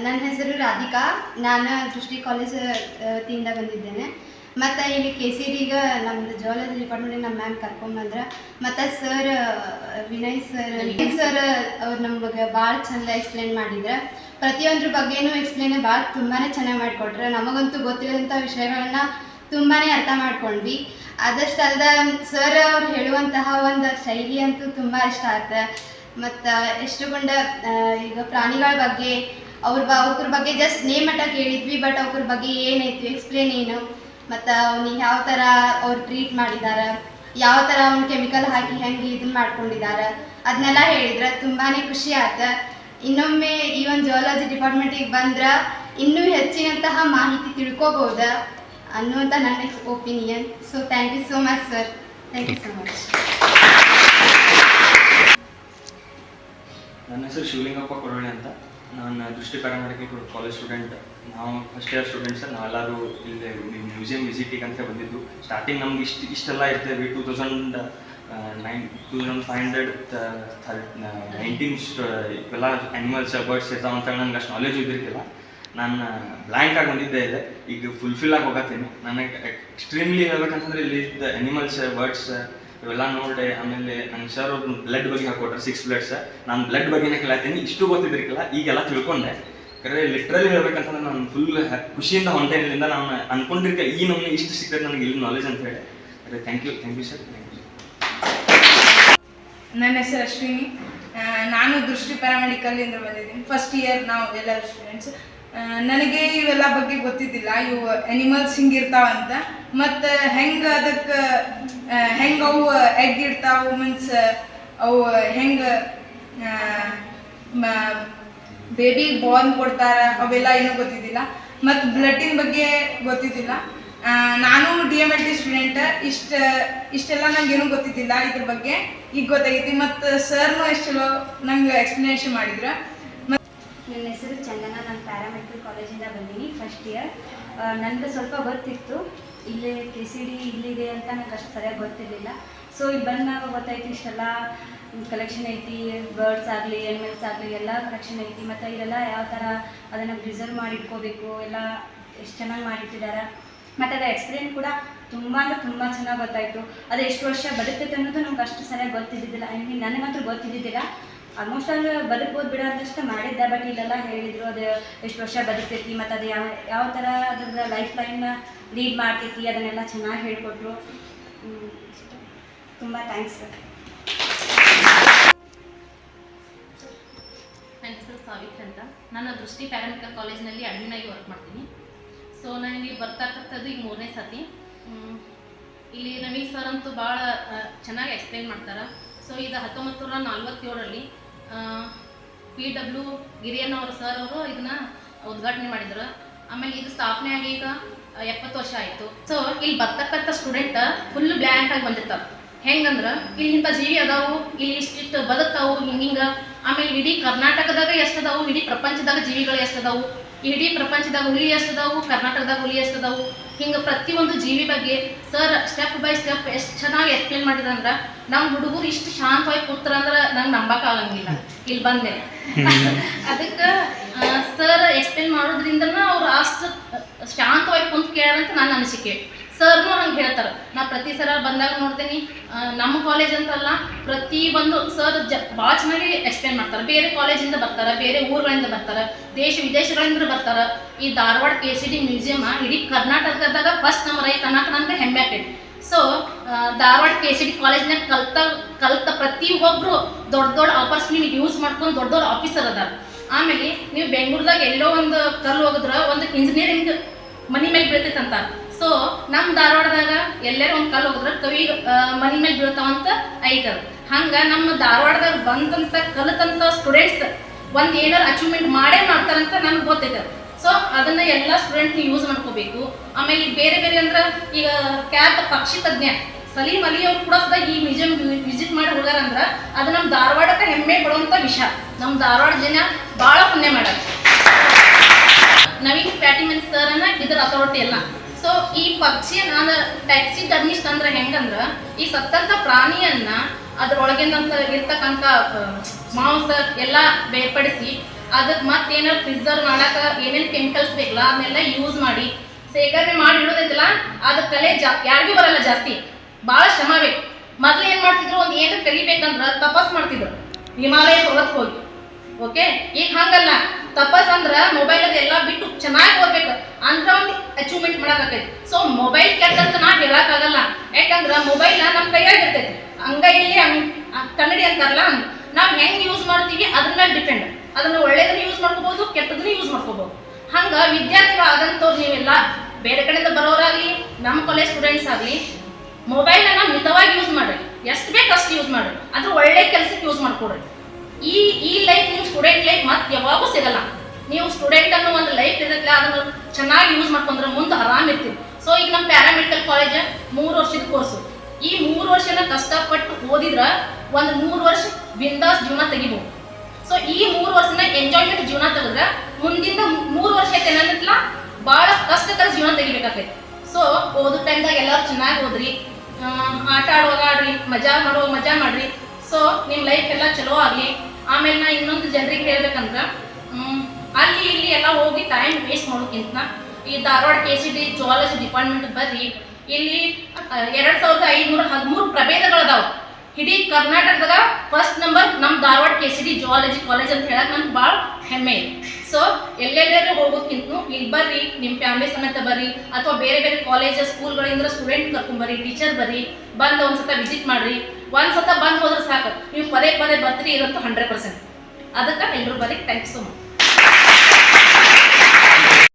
ನನ್ನ ಹೆಸರು ರಾಧಿಕಾ. ನಾನು ದೃಷ್ಟಿ ಕಾಲೇಜ್ ತಿಂದ ಬಂದಿದ್ದೇನೆ. ಮತ್ತು ಇಲ್ಲಿ KCDಗೆ ನಮ್ಮದು ಜಿಯಾಲಜಿ ಡಿಪಾರ್ಟ್ಮೆಂಟಿಗೆ ನಮ್ಮ ಮ್ಯಾಮ್ ಕರ್ಕೊಂಬಂದ್ರೆ. ಮತ್ತು ಸರ್ ವಿನಯ್ ಸರ್ ಅವ್ರು ನಮಗೆ ಭಾಳ ಚೆಂದ ಎಕ್ಸ್ಪ್ಲೇನ್ ಮಾಡಿದ್ರೆ. ಪ್ರತಿಯೊಂದ್ರ ಬಗ್ಗೆನೂ ಎಕ್ಸ್ಪ್ಲೇನ್ ತುಂಬಾ ಚೆನ್ನಾಗಿ ಮಾಡಿಕೊಟ್ರೆ. ನಮಗಂತೂ ಗೊತ್ತಿರೋಂಥ ವಿಷಯಗಳನ್ನ ತುಂಬಾ ಅರ್ಥ ಮಾಡ್ಕೊಂಡ್ವಿ. ಅದಷ್ಟು ಅಲ್ಲದೆ ಸರ್ ಅವ್ರು ಹೇಳುವಂತಹ ಒಂದು ಶೈಲಿ ಅಂತೂ ತುಂಬ ಇಷ್ಟ ಆಗುತ್ತೆ. ಮತ್ತು ಎಷ್ಟುಕೊಂಡ ಈಗ ಪ್ರಾಣಿಗಳ ಬಗ್ಗೆ ಅವ್ರ ಬಗ್ಗೆ ಜಸ್ಟ್ ನೇಮ್ ಅಟ್ಟ ಕೇಳಿದ್ವಿ, ಬಟ್ ಅವ್ರ ಬಗ್ಗೆ ಏನೈತಿ ಎಕ್ಸ್ಪ್ಲೇನ್ ಏನು, ಮತ್ತು ಅವ್ನಿಗೆ ಯಾವ ಥರ ಅವ್ರು ಟ್ರೀಟ್ ಮಾಡಿದ್ದಾರೆ, ಯಾವ ಥರ ಅವ್ನು ಕೆಮಿಕಲ್ ಹಾಕಿ ಹೆಂಗೆ ಇದನ್ನು ಮಾಡ್ಕೊಂಡಿದ್ದಾರೆ ಅದನ್ನೆಲ್ಲ ಹೇಳಿದ್ರೆ ತುಂಬಾ ಖುಷಿ ಆಯ್ತು. ಇನ್ನೊಮ್ಮೆ ಈ ಒಂದು ಜಿಯಾಲಜಿ ಡಿಪಾರ್ಟ್ಮೆಂಟಿಗೆ ಬಂದ್ರೆ ಇನ್ನೂ ಹೆಚ್ಚಿನಂತಹ ಮಾಹಿತಿ ತಿಳ್ಕೊಬೋದು ಅನ್ನುವಂಥ ನನ್ನ opinion. So thank you so much sir, thank you so much. ನನ್ನ ಹೆಸರು ಶಿವಲಿಂಗಪ್ಪ ಕೊರಳಿ ಅಂತ. ನಾನು ದೃಷ್ಟಿ ಪ್ಯಾರಾಮೆಡಿಕಲ್ ಕಾಲೇಜ್ ಸ್ಟೂಡೆಂಟ್. ನಾವು ಫಸ್ಟ್ ಇಯರ್ ಸ್ಟೂಡೆಂಟ್ಸ್. ನಾವೆಲ್ಲರೂ ಇಲ್ಲಿ ಮ್ಯೂಸಿಯಂ ವಿಸಿಟಿಗೆ ಅಂತ ಬಂದಿದ್ದು. ಸ್ಟಾರ್ಟಿಂಗ್ ನಮ್ಗೆ ಇಷ್ಟೆಲ್ಲ ಇರ್ತೇವೆ. 2519 ಇವೆಲ್ಲ ಆ್ಯನಿಮಲ್ಸ್ ಬರ್ಡ್ಸ್ ಇರ್ತಾವೆ ಅಂತ ನಂಗೆ ಅಷ್ಟು ನಾಲೆಜ್ ಇದ್ದಿರ್ತಿಲ್ಲ. ನಾನು ಬ್ಲ್ಯಾಂಕ್ ಆಗಿ ಬಂದಿದ್ದೆ ಇದೆ. ಈಗ ಫುಲ್ಫಿಲ್ ಆಗಿ ಹೋಗತ್ತೀನಿ. ನನಗೆ ಎಕ್ಸ್ಟ್ರೀಮ್ಲಿ ಹೇಳ್ಬೇಕಂತಂದ್ರೆ ಇಲ್ಲಿ ಆ್ಯನಿಮಲ್ಸ್ ಬರ್ಡ್ಸ್ ಇವೆಲ್ಲ ನೋಡಿ. ಆಮೇಲೆ ನಂಗೆ ಸರ್ ಅವ್ರು ಬ್ಲಡ್ ಬಗ್ಗೆ ಹಾಕೊಟ್ರೆ 6 ಬ್ಲಡ್ಸ್. ನಾನು ಬ್ಲಡ್ ಬಗ್ಗೆನೇ ಕೇಳತ್ತೀನಿ. ಇಷ್ಟು ಗೊತ್ತಿದ್ರಿಕಿಲ್ಲ, ಈಗೆಲ್ಲ ತಿಳ್ಕೊಂಡೆ. ಕರೆ ಲಿಟ್ರಲಿ ಹೇಳ್ಬೇಕಂತಂದ್ರೆ ನಾನು ಫುಲ್ ಖುಷಿಯಿಂದ ಹೊಂಟೇನಿಂದ ನಾನು ಅನ್ಕೊಂಡಿರ್ಕೆ ಈ ನಮ್ಗೆ ಇಷ್ಟು ಸಿಗ್ತದೆ ನನಗೆ ಇಲ್ಲಿ ನಾಲೆಜ್ ಅಂತ ಹೇಳಿ. ಅದೇ thank you sir, thank you. ನನ್ನ ಹೆಸರು ಅಶ್ವಿನಿ. ನಾನು ದೃಷ್ಟಿ ಪ್ಯಾರಾಮೆಡಿಕಲ್ಲಿಂದ ಬಂದಿದ್ದೀನಿ. ಫಸ್ಟ್ ಇಯರ್ ನಾವು ಎಲ್ಲರೂ ಸ್ಟೂಡೆಂಟ್ಸ್. ನನಗೆ ಇವೆಲ್ಲ ಬಗ್ಗೆ ಗೊತ್ತಿದ್ದಿಲ್ಲ. ಇವು ಆ್ಯನಿಮಲ್ಸ್ ಹಿಂಗಿರ್ತಾವಂತ, ಮತ್ತು ಹೆಂಗೆ ಅದಕ್ಕೆ ಅವು ಎಗ್ ಇಡ್ತಾವು, ಮೀನ್ಸ್ ಅವು ಹೆಂಗೆ ಬೇಬಿ ಬಾರ್ನ್ ಕೊಡ್ತಾರ, ಅವೆಲ್ಲ ಏನೂ ಗೊತ್ತಿದ್ದಿಲ್ಲ. ಮತ್ತು ಬ್ಲಡ್ಡಿನ ಬಗ್ಗೆ ಗೊತ್ತಿದ್ದಿಲ್ಲ. ನಾನು DMLT ಸ್ಟೂಡೆಂಟ್. ಇಷ್ಟೆಲ್ಲ ನಂಗೇನೂ ಗೊತ್ತಿದ್ದಿಲ್ಲ ಇದ್ರ ಬಗ್ಗೆ. ಈಗ ಗೊತ್ತಾಗೈತಿ. ಮತ್ತು ಸರ್ನು ಎಷ್ಟೆಲ್ಲೋ ನಂಗೆ ಎಕ್ಸ್ಪ್ಲನೇಷನ್ ಮಾಡಿದ್ರು. ನನ್ನ ಹೆಸರು ಚಂದನ. ನಾನು ಪ್ಯಾರಾಮೆಡಿಕಲ್ ಕಾಲೇಜಿಂದ ಬಂದೀನಿ, ಫಸ್ಟ್ ಇಯರ್. ನನಗೆ ಸ್ವಲ್ಪ ಗೊತ್ತಿತ್ತು ಇಲ್ಲೇ KCD ಇಲ್ಲಿದೆ ಅಂತ. ನನಗೆ ಅಷ್ಟು ಸರಿಯಾಗಿ ಗೊತ್ತಿರಲಿಲ್ಲ. ಸೊ ಇಲ್ಲಿ ಬಂದಾಗ ಗೊತ್ತಾಯ್ತು ಇಷ್ಟೆಲ್ಲ ಕಲೆಕ್ಷನ್ ಐತಿ. ಬರ್ಡ್ಸ್ ಆಗಲಿ ಆ್ಯನಿಮಲ್ಸ್ ಆಗಲಿ ಎಲ್ಲ ಕಲೆಕ್ಷನ್ ಐತಿ. ಮತ್ತು ಇದೆಲ್ಲ ಯಾವ ಥರ ಅದನ್ನು ಪ್ರಿಸರ್ವ್ ಮಾಡಿ ಇಟ್ಕೋಬೇಕು ಎಲ್ಲ ಎಷ್ಟು ಚೆನ್ನಾಗಿ ಮಾಡಿಟ್ಟಿದ್ದಾರೆ. ಮತ್ತು ಅದರ ಎಕ್ಸ್ಪೀರಿಯನ್ಸ್ ಕೂಡ ತುಂಬ ಅಂದರೆ ತುಂಬ ಚೆನ್ನಾಗಿ ಗೊತ್ತಾಯಿತು. ಅದು ಎಷ್ಟು ವರ್ಷ ಬದುಕುತ್ತೆ ಅನ್ನೋದು ನಮ್ಗೆ ಅಷ್ಟು ಸರಿಯಾಗಿ ಗೊತ್ತಿದ್ದಿದ್ದಿಲ್ಲ. ಐ ಮೀನ್ ನನಗಂತೂ ಗೊತ್ತಿದ್ದಿದ್ದಿಲ್ಲ. ಆಲ್ಮೋಸ್ಟ್ ಅಲ್ಲಿ ಬದುಕ್ಬೋದು ಬಿಡೋ ಅಂತಷ್ಟು ಮಾಡಿದ್ದೆ. ಬಟ್ ಇಲ್ಲೆಲ್ಲ ಹೇಳಿದರು ಅದು ಎಷ್ಟು ವರ್ಷ ಬದುಕ್ತೈತಿ, ಮತ್ತು ಅದು ಯಾವ ಥರ ಅದ್ರದ್ದು ಲೈಫ್ ಲೈನ್ನ ಲೀಡ್ ಮಾಡ್ತೈತಿ ಅದನ್ನೆಲ್ಲ ಚೆನ್ನಾಗಿ ಹೇಳಿಕೊಟ್ರು. ತುಂಬ ಥ್ಯಾಂಕ್ಸ್ ಸರ್. ನನ್ನ ಹೆಸರು ಸಾವಿತ್ರಿ ಅಂತ. ನಾನು ದೃಷ್ಟಿ ಪ್ಯಾರಾಮೆಡಿಕಲ್ ಕಾಲೇಜಿನಲ್ಲಿ ಅಡ್ಮಿನ್ ಆಗಿ ವರ್ಕ್ ಮಾಡ್ತೀನಿ. ಸೊ ನಾನು ಇಲ್ಲಿ ಬರ್ತಕ್ಕಂಥದ್ದು ಈಗ 3ನೇ ಸತಿ. ಇಲ್ಲಿ ನವೀನ್ ಸರ್ ಅಂತೂ ಭಾಳ ಚೆನ್ನಾಗಿ ಎಕ್ಸ್ಪ್ಲೇನ್ ಮಾಡ್ತಾರೆ. ಸೊ ಇದು 1947ರಲ್ಲಿ PW ಗಿರಿಯನ್ನವರು ಸರ್ ಅವರು ಇದನ್ನು ಉದ್ಘಾಟನೆ ಮಾಡಿದರು. ಆಮೇಲೆ ಇದು ಸ್ಥಾಪನೆ ಆಗಿ ಈಗ 70 ವರ್ಷ ಆಯಿತು. ಸೊ ಇಲ್ಲಿ ಬರ್ತಕ್ಕಂಥ ಸ್ಟೂಡೆಂಟ್ ಫುಲ್ ಬ್ಲ್ಯಾಂಕ್ ಆಗಿ ಬಂದಿರ್ತಾರೆ. ಹೆಂಗಂದ್ರೆ ಇಲ್ಲಿ ಇಂಥ ಜೀವಿ ಅದಾವು, ಇಲ್ಲಿ ಇಷ್ಟಿಷ್ಟು ಬದುಕ್ತಾವು, ಹಿಂಗೆ. ಆಮೇಲೆ ಇಡೀ ಕರ್ನಾಟಕದಾಗ ಎಷ್ಟದಾವು, ಇಡೀ ಪ್ರಪಂಚದಾಗ ಜೀವಿಗಳು ಎಷ್ಟದಾವು, ಇಡೀ ಪ್ರಪಂಚದಾಗ ಹುಲಿ ಎಷ್ಟದಾವು, ಕರ್ನಾಟಕದಾಗ ಹುಲಿ ಎಷ್ಟದಾವು, ಹಿಂಗೆ ಪ್ರತಿಯೊಂದು ಜೀವಿ ಬಗ್ಗೆ ಸರ್ ಸ್ಟೆಪ್ ಬೈ ಸ್ಟೆಪ್ ಎಷ್ಟು ಚೆನ್ನಾಗಿ ಎಕ್ಸ್ಪ್ಲೇನ್ ಮಾಡಿದಂದ್ರೆ ನಮ್ಮ ಹುಡುಗರು ಇಷ್ಟು ಶಾಂತವಾಗಿ ಕೂತ್ರಂದ್ರೆ ನಂಗೆ ನಂಬಕ್ಕಾಗಂಗಿಲ್ಲ ಇಲ್ಲಿ ಬಂದೆ. ಅದಕ್ಕೆ ಸರ್ ಎಕ್ಸ್ಪ್ಲೇನ್ ಮಾಡೋದ್ರಿಂದನ ಅವ್ರು ಅಷ್ಟು ಶಾಂತವಾಗಿ ಕುಂತು ಕೇಳಾರಂತ ನನ್ನ ಅನಿಸಿಕೆ. ಸರ್ನು ಹಂಗೆ ಹೇಳ್ತಾರೆ. ನಾ ಪ್ರತಿ ಸಲ ಬಂದಾಗ ನೋಡ್ತೀನಿ, ನಮ್ಮ ಕಾಲೇಜ್ ಅಂತಲ್ಲ ಪ್ರತಿ ಒಂದು ಸರ್ ಭಾಳ ಚೆನ್ನಾಗಿ ಎಕ್ಸ್ಪ್ಲೇನ್ ಮಾಡ್ತಾರೆ. ಬೇರೆ ಕಾಲೇಜಿಂದ ಬರ್ತಾರೆ, ಬೇರೆ ಊರುಗಳಿಂದ ಬರ್ತಾರೆ, ದೇಶ ವಿದೇಶಗಳಿಂದ ಬರ್ತಾರೆ. ಈ ಧಾರವಾಡ KCD ಮ್ಯೂಸಿಯಮ್ ಇಡೀ ಕರ್ನಾಟಕದಾಗ ಫಸ್ಟ್ ನಮ್ಮ ರೈತ ಅನ್ನಕ್ಕೆ ನನಗೆ ಹೆಮ್ಮೆ ಆಗ್ತೈತಿ. ಸೊ ಧಾರವಾಡ KCD ಕಾಲೇಜ್ನಾಗ ಕಲ್ತ ಪ್ರತಿಯೊಬ್ಬರು ದೊಡ್ಡ ಆಪರ್ಚುನಿಟಿ ಯೂಸ್ ಮಾಡ್ಕೊಂಡು ದೊಡ್ಡ ಆಫೀಸರ್ ಅದಾರ. ಆಮೇಲೆ ನೀವು ಬೆಂಗಳೂರದಾಗ ಎಲ್ಲೋ ಒಂದು ಕಲ್ಲು ಹೋಗಿದ್ರೆ ಒಂದು ಇಂಜಿನಿಯರಿಂಗ್ ಮನಿ ಮೇಲೆ ಬೀಳ್ತೈತಂತ. ಸೊ ನಮ್ಮ ಧಾರವಾಡದಾಗ ಎಲ್ಲರೂ ಒಂದು ಕಲ್ಲು ಹೋಗಿದ್ರೆ ಕವಿ ಮನಿ ಮೇಲೆ ಬೀಳ್ತಾವಂತ ಐತದ. ಹಂಗೆ ನಮ್ಮ ಧಾರವಾಡದಾಗ ಬಂದಂಥ ಕಲಿತಂಥ ಸ್ಟೂಡೆಂಟ್ಸ್ ಒಂದು ಏನಾರು ಅಚೀವ್ಮೆಂಟ್ ಮಾಡೇ ಮಾಡ್ತಾರಂತ ನನಗೆ ಗೊತ್ತೈತೆ. ಸೊ ಅದನ್ನು ಎಲ್ಲ ಸ್ಟೂಡೆಂಟ್ನ ಯೂಸ್ ಮಾಡ್ಕೋಬೇಕು. ಆಮೇಲೆ ಬೇರೆ ಬೇರೆ ಅಂದ್ರೆ ಈಗ ಖ್ಯಾತ ಪಕ್ಷಿ ತಜ್ಞ ಸಲೀಂ ಅಲಿ ಅವ್ರು ಕೂಡ ಈ ಮ್ಯೂಸಿಯಂ ವಿಸಿಟ್ ಮಾಡಿ ಹೋಗ್ಯಾರಂದ್ರೆ ಅದು ನಮ್ಮ ಧಾರವಾಡಕ್ಕೆ ಹೆಮ್ಮೆ ಪಡುವಂಥ ವಿಷಯ. ನಮ್ಮ ಧಾರವಾಡ ಜನ ಭಾಳ ಪುಣ್ಯ ಮಾಡ್ಯಾರ. ನವೀನ್ ಪ್ಯಾಟಿಮನ್ ಸರ್ನ ಇದರ ಅಥಾರಿಟಿ ಎಲ್ಲ. ಸೊ ಈ ಪಕ್ಷಿ ನಾನು ಟ್ಯಾಕ್ಸಿಡರ್ಮಿಸ್ಟ್ ಅಂದ್ರೆ ಹೆಂಗಂದ್ರೆ ಈ ಸತ್ತಂಥ ಪ್ರಾಣಿಯನ್ನ ಅದರೊಳಗಿಂದಂತ ಇರ್ತಕ್ಕಂಥ ಮಾಂಸ ಎಲ್ಲ ಬೇರ್ಪಡಿಸಿ ಅದಕ್ಕೆ ಮತ್ತೇನಾರು ಪ್ರಿಸರ್ವ್ ಮಾಡಕ್ಕೆ ಏನೇನು ಕೆಮಿಕಲ್ಸ್ ಬೇಕಲ್ಲ ಅದನ್ನೆಲ್ಲ ಯೂಸ್ ಮಾಡಿ ಶೇಖರಣೆ ಮಾಡಿ ಇಡೋದೈತಲ್ಲ ಅದು ಕಲೆ ಯಾರಿಗೂ ಬರಲ್ಲ ಜಾಸ್ತಿ, ಭಾಳ ಶ್ರಮ ಬೇಕು. ಮೊದಲು ಏನು ಮಾಡ್ತಿದ್ರು, ಒಂದು ಏನು ಕಲಿಬೇಕಂದ್ರೆ ತಪಸ್ ಮಾಡ್ತಿದ್ರು ಹಿಮಾಲಯ ಪರ್ವತಕ್ಕೆ ಹೋಗಿ. ಓಕೆ, ಈಗ ಹಂಗಲ್ಲ, ತಪಸ್ ಅಂದ್ರೆ ಮೊಬೈಲ್ ಅದೆಲ್ಲ ಬಿಟ್ಟು ಚೆನ್ನಾಗಿ ಓದ್ಬೇಕು ಅಂದ್ರೆ ಒಂದು ಅಚೀವ್ಮೆಂಟ್ ಮಾಡೋಕ್ಕಾಗೈತಿ. ಸೊ ಮೊಬೈಲ್ ಕೆಟ್ಟಂತ ನಾ ಹೇಳಕ್ಕಾಗಲ್ಲ, ಯಾಕಂದ್ರೆ ಮೊಬೈಲ್ ನಮ್ಮ ಕೈಯಾಗಿರ್ತೈತಿ. ಅಂಗೈಯಲ್ಲಿ ಕನ್ನಡಿ ಅಂತಾರಲ್ಲ, ನಾವು ಹೆಂಗೆ ಯೂಸ್ ಮಾಡ್ತೀವಿ ಅದ್ರ ಮೇಲೆ ಡಿಪೆಂಡ್. ಅದನ್ನು ಒಳ್ಳೇದನ್ನು ಯೂಸ್ ಮಾಡ್ಕೋಬೋದು, ಕೆಟ್ಟದನ್ನು ಯೂಸ್ ಮಾಡ್ಕೋಬೋದು. ಹಂಗೆ ವಿದ್ಯಾರ್ಥಿಗಳು ಆದಂಥವ್ರು ನೀವೆಲ್ಲ ಬೇರೆ ಕಡೆಯಿಂದ ಬರೋರಾಗಲಿ ನಮ್ಮ ಕಾಲೇಜ್ ಸ್ಟೂಡೆಂಟ್ಸ್ ಆಗಲಿ ಮೊಬೈಲನ್ನು ಮಿತವಾಗಿ ಯೂಸ್ ಮಾಡಿರಿ, ಎಷ್ಟು ಬೇಕು ಅಷ್ಟು ಯೂಸ್ ಮಾಡಿರಿ, ಅದ್ರ ಒಳ್ಳೆ ಕೆಲಸಕ್ಕೆ ಯೂಸ್ ಮಾಡ್ಕೊಡ್ರಿ. ಈ ಲೈಫ್ ನೀವು ಸ್ಟೂಡೆಂಟ್ ಲೈಫ್ ಮತ್ತೆ ಯಾವಾಗೂ ಸಿಗಲ್ಲ. ನೀವು ಸ್ಟೂಡೆಂಟ್ ಅನ್ನೋ ಒಂದು ಲೈಫ್ ಇರತ್ತೆ, ಅದನ್ನು ಚೆನ್ನಾಗಿ ಯೂಸ್ ಮಾಡ್ಕೊಂಡ್ರೆ ಮುಂದೆ ಆರಾಮ್ ಇರ್ತೀವಿ. ಸೊ ಈಗ ನಮ್ಮ ಪ್ಯಾರಾಮೆಡಿಕಲ್ ಕಾಲೇಜ್ 3 ವರ್ಷದ ಕೋರ್ಸು. ಈ 3 ವರ್ಷನ ಕಷ್ಟಪಟ್ಟು ಓದಿದ್ರೆ ಒಂದು 3 ವರ್ಷ ಬಿಂದಾಸ್ ಜೀವನ ತೆಗಿಬಹುದು. ಸೊ ಈ 3 ವರ್ಷನ ಎಂಜಾಯ್ಮೆಂಟ್ ಜೀವನ ತೆಗೆದ್ರೆ ಮುಂದಿನ 3 ವರ್ಷ ಐತೆ ಅನ್ನೋದಿಲ್ಲ, ಭಾಳ ಕಷ್ಟಕರ ಜೀವನ ತೆಗಿಬೇಕಾಗ್ತೈತಿ. ಸೊ ಓದೋ ಟೈಮ್ದಾಗ ಎಲ್ಲರೂ ಚೆನ್ನಾಗಿ ಓದ್ರಿ, ಆಟ ಆಡುವಾಗ ಆಡ್ರಿ, ಮಜಾ ಮಾಡುವಾಗ ಮಜಾ ಮಾಡ್ರಿ. ಸೊ ನಿಮ್ಮ ಲೈಫ್ ಎಲ್ಲ ಚಲೋ ಆಗಲಿ. ಆಮೇಲೆ ನಾ ಇನ್ನೊಂದು ಜನರಿಗೆ ಹೇಳ್ಬೇಕಂದ್ರೆ, ಅಲ್ಲಿ ಇಲ್ಲಿ ಎಲ್ಲ ಹೋಗಿ ಟೈಮ್ ವೇಸ್ಟ್ ಮಾಡೋಕ್ಕಿಂತ ಈ ಧಾರವಾಡ KCD ಜುವಾಲಜಿ ಡಿಪಾರ್ಟ್ಮೆಂಟ್ ಬರ್ರಿ. ಇಲ್ಲಿ 2513 ಪ್ರಭೇದಗಳದಾವೆ. ಇಡೀ ಕರ್ನಾಟಕದಾಗ ಫಸ್ಟ್ ನಂಬರ್ ನಮ್ಮ ಧಾರವಾಡ KCD ಜುವಾಲಜಿ ಕಾಲೇಜ್ ಅಂತ ಹೇಳಕ್ಕೆ ನನಗೆ ಭಾಳ ಹೆಮ್ಮೆ ಇದೆ. ಸೊ ಎಲ್ಲೆಲ್ಲರೂ ಹೋಗೋದ್ಕಿಂತ ಇಲ್ಲಿ ಬರ್ರಿ, ನಿಮ್ಮ ಫ್ಯಾಮಿಲಿ ಸಮೇತ ಬರ್ರಿ, ಅಥವಾ ಬೇರೆ ಬೇರೆ ಕಾಲೇಜ್ ಸ್ಕೂಲ್ಗಳಿಂದ ಸ್ಟೂಡೆಂಟ್ ಕರ್ಕೊಂಬರ್ರಿ, ಟೀಚರ್ ಬರ್ರಿ, ಬಂದು ಒಂದ್ಸತ ವಿಸಿಟ್ ಮಾಡಿರಿ. ಒಂದ್ಸತ ಬಂದು ಹೋದ್ರೆ ಸಾಕು, ನೀವು ಪದೇ ಪದೇ ಬರ್ತೀರಿ ಇರೋದು 100%. ಅದಕ್ಕೆ ಎಲ್ಲರೂ ಬರ್ರಿ. Thank you so much.